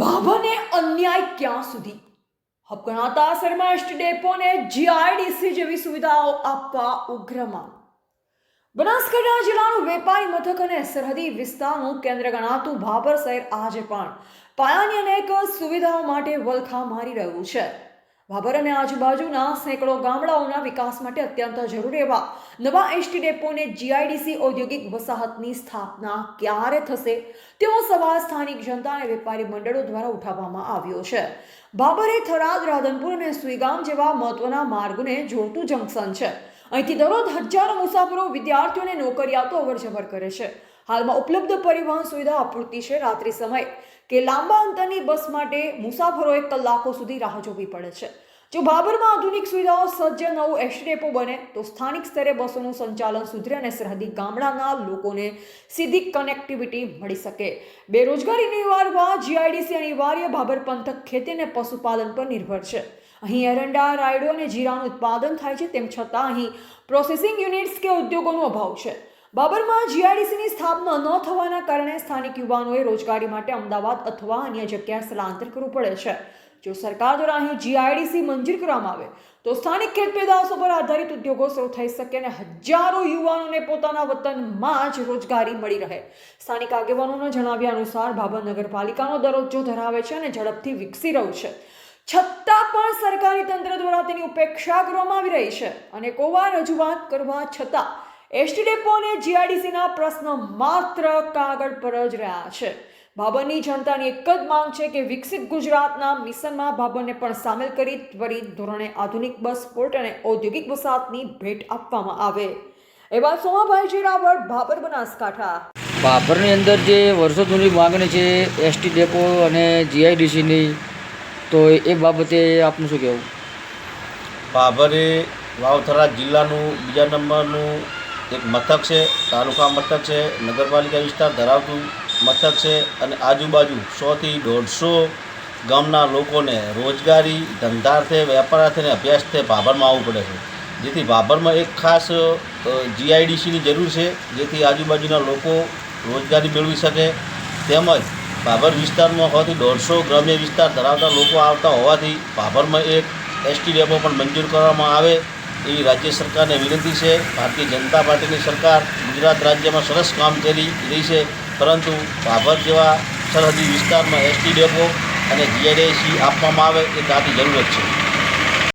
ભાભરને અન્યાય ક્યાં સુધી? હબગણાતા શર્મા એસટી ડેપોને જીઆઈડીસી જેવી સુવિધાઓ આપવા ઉગ્ર માંગ. બનાસકાંઠા જિલ્લાનું વેપારી મથક અને સરહદી વિસ્તારનું કેન્દ્ર ગણાતું ભાભર શહેર આજે પણ પાયાની અનેક સુવિધાઓ માટે વલખા મારી રહ્યું છે. ભાભર અને આજુબાજુના સેંકડો ગામડાઓના વિકાસ માટે અત્યંત જરૂરી એવા નવા એસટી ડેપોને જીઆઈડીસી ઔદ્યોગિક વસાહતની સ્થાપના ક્યારે થશે તેવો સવાલ સ્થાનિક જનતા અને વેપારી મંડળો દ્વારા ઉઠાવવામાં આવ્યો છે. ભાભર એ થરાદ, રાધનપુર અને સુઈગામ જેવા મહત્વના માર્ગોને જોડતું જંકશન છે. અહીંથી દરરોજ હજારો મુસાફરો, વિદ્યાર્થીઓ અને નોકરિયાતો અવરજવર કરે છે. હાલમાં ઉપલબ્ધ પરિવહન સુવિધા અપૂરતી છે. રાત્રિ સમય કે લાંબા અંતરની બસ માટે મુસાફરોએ કલાકો સુધી રાહ જોવી પડે છે. જો ભાભરમાં આધુનિક સુવિધાઓ સજ્જ નવું એસટી ડેપો બને તો સ્થાનિક સ્તરે બસોનું સંચાલન સુધરે અને સરહદી ગામડાના લોકોને સીધી કનેક્ટિવિટી મળી શકે. બેરોજગારી નિવારવા જીઆઈડીસી અનિવાર્ય. ભાભર પંથક ખેતી અને પશુપાલન પર નિર્ભર છે. અહીં એરંડા, રાયડો અને જીરાનું ઉત્પાદન થાય છે. તેમ છતાં અહીં પ્રોસેસિંગ યુનિટ્સ કે ઉદ્યોગોનો અભાવ છે. ભાભરમાં જીઆઈડીસીની સ્થાપના ન થવાના કારણે સ્થાનિક યુવાનોએ રોજગારી માટે અમદાવાદ અથવા અન્ય જગ્યાએ સ્થળાંતર કરવું પડે છે. જો સરકાર દ્વારા અહીં જીઆઈડીસી મંજૂર કરવામાં આવે તો સ્થાનિક ખેત પેદાશો પર આધારિત ઉદ્યોગો શરૂ થઈ શકે અને હજારો યુવાનોને પોતાના વતનમાં જ રોજગારી મળી રહે. સ્થાનિક આગેવાનોના જણાવ્યા અનુસાર ભાભર નગરપાલિકાનો દરજ્જો ધરાવે છે અને ઝડપથી વિકસી રહ્યું છે. છતાં પણ સરકારી તંત્ર દ્વારા તેની ઉપેક્ષા કરવામાં આવી રહી છે. અને કોવા રજૂઆત કરવા છતાં એસટી ડેપો અને જીઆઈડીસીના પ્રશ્નો માત્ર કાગળ પર જ રહ્યા છે. ભાભરની જનતાની એક જ માંગ છે કે વિકસિત ગુજરાતના મિશનમાં ભાભરને પણ સામેલ કરી ત્વરિત ધોરણે આધુનિક બસ, પોર્ટ અને ઔદ્યોગિક વસાહતની ભેટ આપવામાં આવે. એવા સોમાભાઈ જીરાવળ, ભાભર, બનાસકાંઠા. ભાભરની અંદર જે વર્ષો જૂની માંગણી છે એસટી ડેપો અને જીઆઈડીસીની, તો એ બાબતે આપનું શું કહેવું? ભાભર એ વાવ-થરાદ જિલ્લાનું બીજા નંબરનું એક મથક છે, તાલુકા મથક છે, નગરપાલિકા વિસ્તાર ધરાવતું મથક છે અને આજુબાજુ 100 થી 150 ગામના લોકોને રોજગારી, ધંધાર્થે, વેપારાર્થે અને અભ્યાસથી ભાભરમાં આવવું પડે છે. જેથી ભાભરમાં એક ખાસ જીઆઈડીસીની જરૂર છે, જેથી આજુબાજુના લોકો રોજગારી મેળવી શકે. તેમજ ભાભર વિસ્તારમાં 100 થી 150 ગ્રામ્ય વિસ્તાર ધરાવતા લોકો આવતા હોવાથી ભાભરમાં એક એસટી ડેપો પણ મંજૂર કરવામાં આવે એવી રાજ્ય સરકારને વિનંતી છે. ભારતીય જનતા પાર્ટીની સરકાર ગુજરાત રાજ્યમાં સરસ કામ કરી રહી છે, પરંતુ ભાભર જેવા સરહદી વિસ્તારમાં એસટી ડેપો અને જીઆઈડીસી આપવામાં આવે એ તાતી જરૂરત છે.